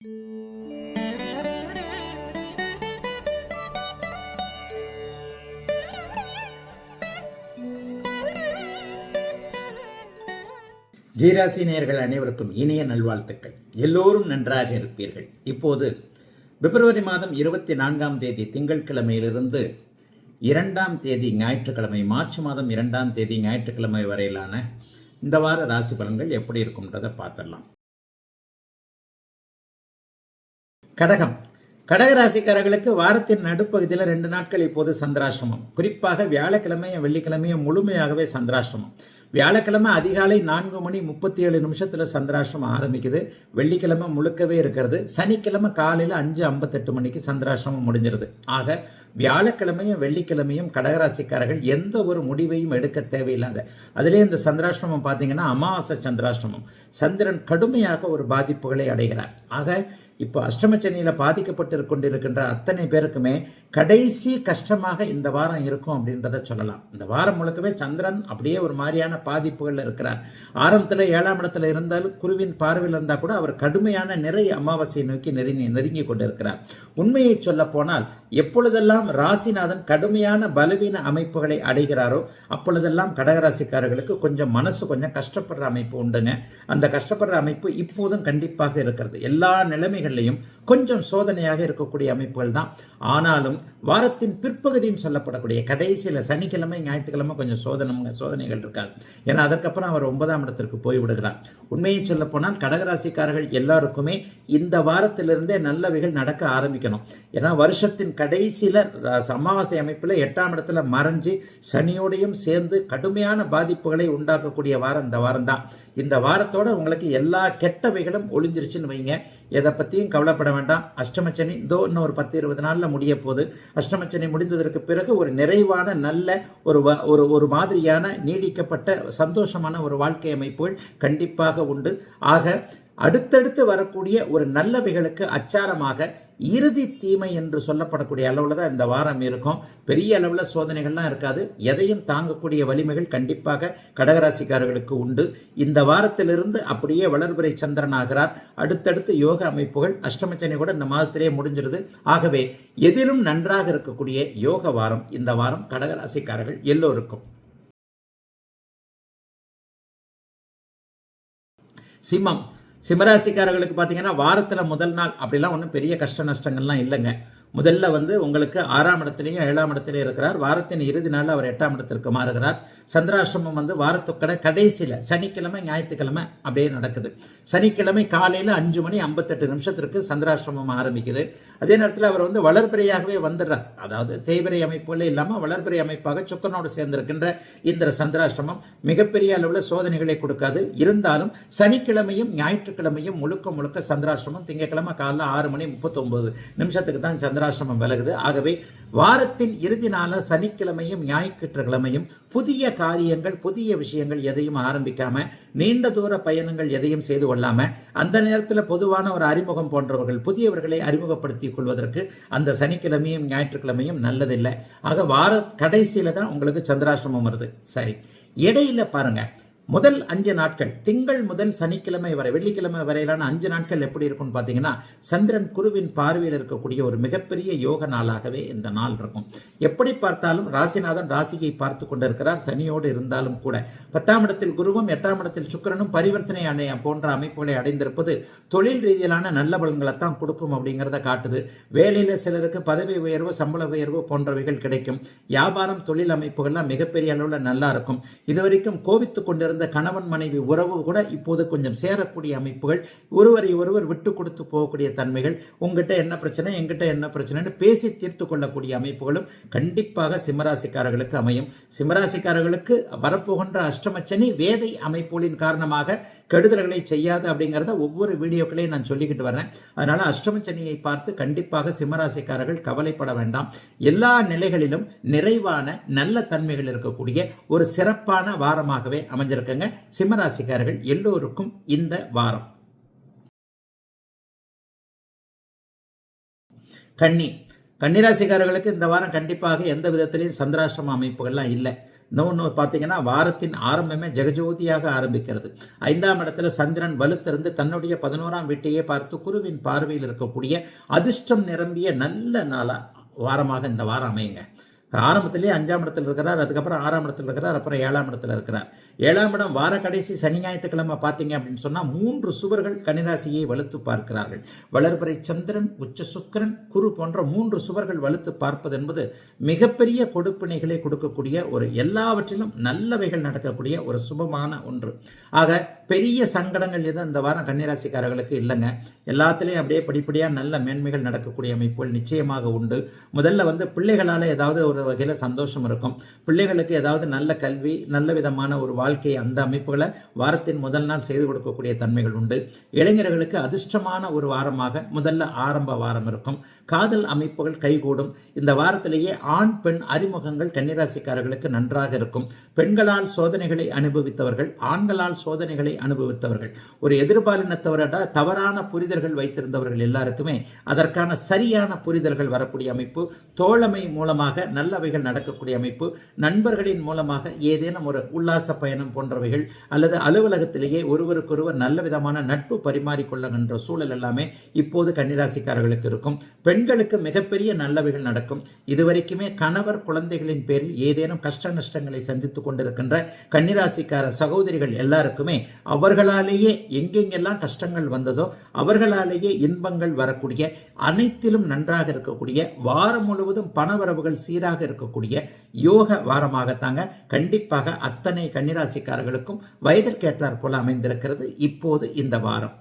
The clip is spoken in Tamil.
ஜீராசி நேயர்கள் அனைவருக்கும் இனிய நல்வாழ்த்துக்கள். எல்லோரும் நன்றாக இருப்பீர்கள். இப்போது பிப்ரவரி மாதம் 24ஆம் தேதி திங்கட்கிழமையிலிருந்து 2ஆம் தேதி ஞாயிற்றுக்கிழமை, மார்ச் மாதம் 2ஆம் தேதி ஞாயிற்றுக்கிழமை வரையிலான இந்த வார ராசி பலன்கள் எப்படி இருக்கும்ன்றதை பார்த்துடலாம். கடகம். கடகராசிக்காரர்களுக்கு வாரத்தின் நடுப்பகுதியில் 2 நாட்கள் இப்போது சந்திராஷ்டமம். குறிப்பாக வியாழக்கிழமையும் வெள்ளிக்கிழமையும் முழுமையாகவே சந்திராஷ்டமம். வியாழக்கிழமை அதிகாலை 4:37 சந்திராஷ்டமம் ஆரம்பிக்குது. வெள்ளிக்கிழமை முழுக்கவே இருக்கிறது. சனிக்கிழமை காலையில் 5:58 மணிக்கு சந்திராஷ்டமம் முடிஞ்சிருது. ஆக வியாழக்கிழமையும் வெள்ளிக்கிழமையும் கடகராசிக்காரர்கள் எந்த ஒரு முடிவையும் எடுக்க தேவையில்லாத, அதிலே இந்த சந்திராஷ்டமம் பார்த்தீங்கன்னா அமாவாசை சந்திராஷ்டமம். சந்திரன் கடுமையாக ஒரு பாதிப்புகளை அடைகிறார். ஆக இப்போ அஷ்டமச்சனியில் பாதிக்கப்பட்டு கொண்டிருக்கின்ற அத்தனை பேருக்குமே கடைசி கஷ்டமாக இந்த வாரம் இருக்கும் அப்படின்றத சொல்லலாம். இந்த வாரம் முழுக்கவே சந்திரன் அப்படியே ஒரு மாதிரியான பாதிப்புகள் இருக்கிறார். ஆரம்பத்தில் 7ஆம் இடத்துல இருந்தாலும் குருவின் பார்வையில் இருந்தால் கூட அவர் கடுமையான நிறை அமாவாசையை நோக்கி நெருங்கி கொண்டிருக்கிறார். உண்மையை சொல்ல போனால் எப்பொழுதெல்லாம் ராசிநாதன் கடுமையான பலவீன அமைப்புகளை அடைகிறாரோ அப்பொழுதெல்லாம் கடகராசிக்காரர்களுக்கு கொஞ்சம் மனசு கொஞ்சம் கஷ்டப்படுற அமைப்பு உண்டுங்க. அந்த கஷ்டப்படுற அமைப்பு இப்போதும் கண்டிப்பாக இருக்கிறது. எல்லா நிலைமைகள்லையும் கொஞ்சம் சோதனையாக இருக்கக்கூடிய அமைப்புகள் தான். ஆனாலும் வாரத்தின் பிற்பகுதியும் சொல்லப்படக்கூடிய கடைசியில் சனிக்கிழமை ஞாயிற்றுக்கிழமை கொஞ்சம் சோதனைகள் இருக்காது. ஏன்னா அதற்கப்புறம் அவர் 9ஆம் இடத்திற்கு போய்விடுகிறார். உண்மையை சொல்ல போனால் கடகராசிக்காரர்கள் எல்லாருக்குமே இந்த வாரத்திலிருந்தே நல்லவைகள் நடக்க ஆரம்பிக்கணும். ஏன்னா வருஷத்தின் கடைசியில் அமாவாசை அமைப்பில் 8ஆம் இடத்துல மறைஞ்சு சனியோடையும் சேர்ந்து கடுமையான பாதிப்புகளை உண்டாக்கக்கூடிய வாரம் இந்த வாரம் தான். இந்த வாரத்தோட உங்களுக்கு எல்லா கெட்டவைகளும் ஒளிஞ்சிருச்சுன்னு வைங்க. எதை பற்றியும் கவலைப்பட வேண்டாம். அஷ்டமச்சனி இன்னும் ஒரு 10-20 நாளில் முடிய போகுது. அஷ்டமச்சனி முடிந்ததற்கு பிறகு ஒரு நிறைவான நல்ல ஒரு மாதிரியான நீடிக்கப்பட்ட சந்தோஷமான ஒரு வாழ்க்கை அமைப்புகள் கண்டிப்பாக உண்டு. ஆக அடுத்தடுத்து வரக்கூடிய ஒரு நல்லவைகளுக்கு அச்சாரமாக இறுதி தீமை என்று சொல்லப்படக்கூடிய அளவில் தான் இந்த வாரம் இருக்கும். பெரிய அளவில் சோதனைகள்லாம் இருக்காது. எதையும் தாங்கக்கூடிய வலிமைகள் கண்டிப்பாக கடகராசிக்காரர்களுக்கு உண்டு. இந்த வாரத்திலிருந்து அப்படியே வளர்பிறை சந்திரன் ஆகிறார். அடுத்தடுத்து யோக அமைப்புகள் அஷ்டமச்சனி கூட இந்த மாதத்திலேயே முடிஞ்சிருது. ஆகவே எதிலும் நன்றாக இருக்கக்கூடிய யோக வாரம் இந்த வாரம் கடகராசிக்காரர்கள் எல்லோருக்கும். சிம்மம். சிம்மராசிக்காரர்களுக்கு பார்த்தீங்கன்னா வாரத்தில் முதல் நாள் அப்படிலாம் ஒன்றும் பெரிய கஷ்ட நஷ்டங்கள்லாம் இல்லைங்க. முதல்ல உங்களுக்கு 6ஆம் இடத்துலையும் 7ஆம் இடத்துலையும் இருக்கிறார். வாரத்தின் இறுதி நாளில் அவர் 8ஆம் இடத்திற்கு மாறுகிறார். சந்திராஷ்டமம் வாரத்துக்கடை கடைசியில் சனிக்கிழமை ஞாயிற்றுக்கிழமை அப்படியே நடக்குது. சனிக்கிழமை காலையில் 5:58 சந்திராஷ்டமம் ஆரம்பிக்குது. அதே நேரத்தில் அவர் வளர்பிறையாகவே வந்துடுறார். அதாவது தேய்பிறை அமைப்புகளே இல்லாமல் வளர்பிறை அமைப்பாக சுக்கரனோடு சேர்ந்திருக்கின்ற இந்த சந்திராஷ்டமம் மிகப்பெரிய அளவில் சோதனைகளை கொடுக்காது. இருந்தாலும் சனிக்கிழமையும் ஞாயிற்றுக்கிழமையும் முழுக்க சந்திராஷ்டமம். திங்கட்கிழமை காலையில் 6:39 தான் சந்திராஷ்டமம் விலகுது. ஆகவே வாரத்தின் இறுதி நாள சனிக்கிழமையும் ஞாயிற்றுக்கிழமையும் புதிய காரியங்கள் புதிய விஷயங்கள் எதையும் ஆரம்பிக்காம, நீண்ட தூர பயணங்கள் எதையும் செய்து கொள்ளாம, அந்த நேரத்தில் பொதுவான ஒரு அறிமுகம் போன்றவர்கள் புதியவர்களை அறிமுகப்படுத்திக் கொள்வதற்கு அந்த சனிக்கிழமையும் ஞாயிற்றுக்கிழமையும் நல்லதில்லை. ஆக வார கடைசியில தான் உங்களுக்கு சந்திராஷ்டமம் வருது. சரி, இடையில பாருங்க, முதல் 5 நாட்கள் திங்கள் முதல் சனிக்கிழமை வரை வெள்ளிக்கிழமை வரையிலான 5 நாட்கள் எப்படி இருக்கும்னு பார்த்தீங்கன்னா சந்திரன் குருவின் பார்வையில் இருக்கக்கூடிய ஒரு மிகப்பெரிய யோக நாளாகவே இந்த நாள் இருக்கும். எப்படி பார்த்தாலும் ராசிநாதன் ராசியை பார்த்து கொண்டிருக்கிறார். சனியோடு இருந்தாலும் கூட 10ஆம் இடத்தில் குருவும் 8ஆம் இடத்தில் சுக்கிரனும் பரிவர்த்தனை போன்ற அமைப்புகளை அடைந்திருப்பது தொழில் ரீதியிலான நல்ல பலன்களைத்தான் கொடுக்கும் அப்படிங்கிறத காட்டுது. வேலையில் சிலருக்கு பதவி உயர்வு சம்பள உயர்வு போன்றவைகள் கிடைக்கும். வியாபாரம் தொழில் அமைப்புகள்லாம் மிகப்பெரிய அளவில் நல்லா இருக்கும். இதுவரைக்கும் கோபித்துக் கொண்டிருந்த கணவன் மனைவி உறவு கூட இப்போது கொஞ்சம் சேரக்கூடிய அமைப்புகள், ஒருவரை ஒருவர் விட்டு கொடுத்து போகக்கூடிய தன்மைகள், உங்ககிட்ட என்ன பிரச்சனை எங்கிட்ட என்ன பிரச்சனைன்னு பேசி தீர்த்து கொள்ளக்கூடிய அமைப்புகளும் கண்டிப்பாக சிம்மராசிக்காரர்களுக்கு அமையும். சிம்மராசிக்காரர்களுக்கு வரப்போகின்ற அஷ்டமச்சனி வேதை அமைப்புகளின் காரணமாக கெடுதல்களை செய்யாது அப்படிங்கிறத ஒவ்வொரு வீடியோக்களையும் நான் சொல்லிக்கிட்டு வரேன். அதனால அஷ்டமச்சனியை பார்த்து கண்டிப்பாக சிம்மராசிக்காரர்கள் கவலைப்பட வேண்டாம். எல்லா நிலைகளிலும் நிறைவான நல்ல தன்மைகள் இருக்கக்கூடிய ஒரு சிறப்பான வாரமாகவே அமைஞ்சிருக்குங்க சிம்மராசிக்காரர்கள் எல்லோருக்கும் இந்த வாரம். கன்னிராசிக்காரர்களுக்கு இந்த வாரம் கண்டிப்பாக எந்த விதத்திலையும் சந்திராஷ்டம அமைப்புகள்லாம் இல்லை. இன்னொன்று பார்த்தீங்கன்னா வாரத்தின் ஆரம்பமே ஜெகஜோதியாக ஆரம்பிக்கிறது. 5ஆம் இடத்துல சந்திரன் வலுத்திருந்து தன்னுடைய 11ஆம் வீட்டையே பார்த்து குருவின் பார்வையில் இருக்கக்கூடிய அதிர்ஷ்டம் நிரம்பிய நல்ல நாளா வாரமாக இந்த வாரம் அமையுங்க. ஆரம்பத்திலேயே 5ஆம் இடத்துல இருக்கிறார், அதுக்கப்புறம் 6ஆம் இடத்துல இருக்கிறார், அப்புறம் 7ஆம் இடத்துல இருக்கிறார். 7ஆம் இடம் வார கடைசி சனி ஞாயிற்றுக்கிழமை பார்த்தீங்க அப்படின்னு சொன்னால் 3 சுவர்கள் கன்னிராசியை வலுத்து பார்க்கிறார்கள். வளர்பிறை சந்திரன், உச்ச சுக்கிரன், குரு போன்ற 3 சுவர்கள் வலுத்து பார்ப்பது என்பது மிகப்பெரிய கொடுப்பினைகளை கொடுக்கக்கூடிய ஒரு எல்லாவற்றிலும் நல்லவைகள் நடக்கக்கூடிய ஒரு சுபமான ஒன்று. ஆக பெரிய சங்கடங்கள் எதுவும் இந்த வாரம் கன்னிராசிக்காரர்களுக்கு இல்லைங்க. எல்லாத்திலையும் அப்படியே படிப்படியாக நல்ல மேன்மைகள் நடக்கக்கூடிய அமைப்புகள் நிச்சயமாக உண்டு. முதல்ல பிள்ளைகளால் ஏதாவது ஒரு வகையில் சந்தோஷம் இருக்கும். பிள்ளைகளுக்கு ஏதாவது நல்ல கல்வி, நல்ல விதமான ஒரு வாழ்க்கை, அந்த அமைப்புகளை வாரத்தின் முதல் நாள் செய்து கொடுக்கக்கூடிய தன்மைகள் உண்டு. இளைஞர்களுக்கு அதிர்ஷ்டமான ஒரு வாரமாக முதல்ல ஆரம்ப வாரம் இருக்கும். காதல் அமைப்புகள் கைகூடும். இந்த வாரத்திலேயே ஆண் பெண் அறிமுகங்கள் கன்னிராசிக்காரர்களுக்கு நன்றாக இருக்கும். பெண்களால் சோதனைகளை அனுபவித்தவர்கள், ஆண்களால் சோதனைகளை அனுபவித்தவர்கள், ஒரு எதிர்பாலினத்தவரிட தவறான புரிதல்கள் வைத்திருந்தவர்கள் எல்லாருக்குமே அதற்கான சரியான புரிதல்கள் வரக்கூடிய அமைப்பு. தோழமை மூலமாக நல்லவைகள் நடக்கக்கூடிய அமைப்பு. நண்பர்களின் மூலமாக ஏதேனும் ஒரு உல்லாச பயணம் போன்றவைகள் அல்லது அலுவலகத்திலேயே ஒருவருக்கொருவர் நல்ல விதமான நட்பு பரிமாறிக்கொள்ளுகின்ற சூழல் எல்லாமே இப்போது கன்னிராசிக்காரர்களுக்கு இருக்கும். பெண்களுக்கு மிகப்பெரிய நல்லவைகள் நடக்கும். இதுவரைக்குமே கணவர் குழந்தைகளின் பேரில் ஏதேனும் கஷ்ட நஷ்டங்களை சந்தித்துக் கொண்டிருக்கின்ற கன்னிராசிக்கார சகோதரிகள் எல்லாருக்குமே அவர்களாலேயே எங்கெங்கெல்லாம் கஷ்டங்கள் வந்ததோ அவர்களாலேயே இன்பங்கள் வரக்கூடிய, அனைத்திலும் நன்றாக இருக்கக்கூடிய, வாரம் முழுவதும் பணவரவுகள் சீராக இருக்கக்கூடிய யோக வாரமாகத்தாங்க கண்டிப்பாக அத்தனை கன்னிராசிக்காரர்களுக்கும் வயதிற்கேற்றார் போல அமைந்திருக்கிறது இப்போது இந்த வாரம்.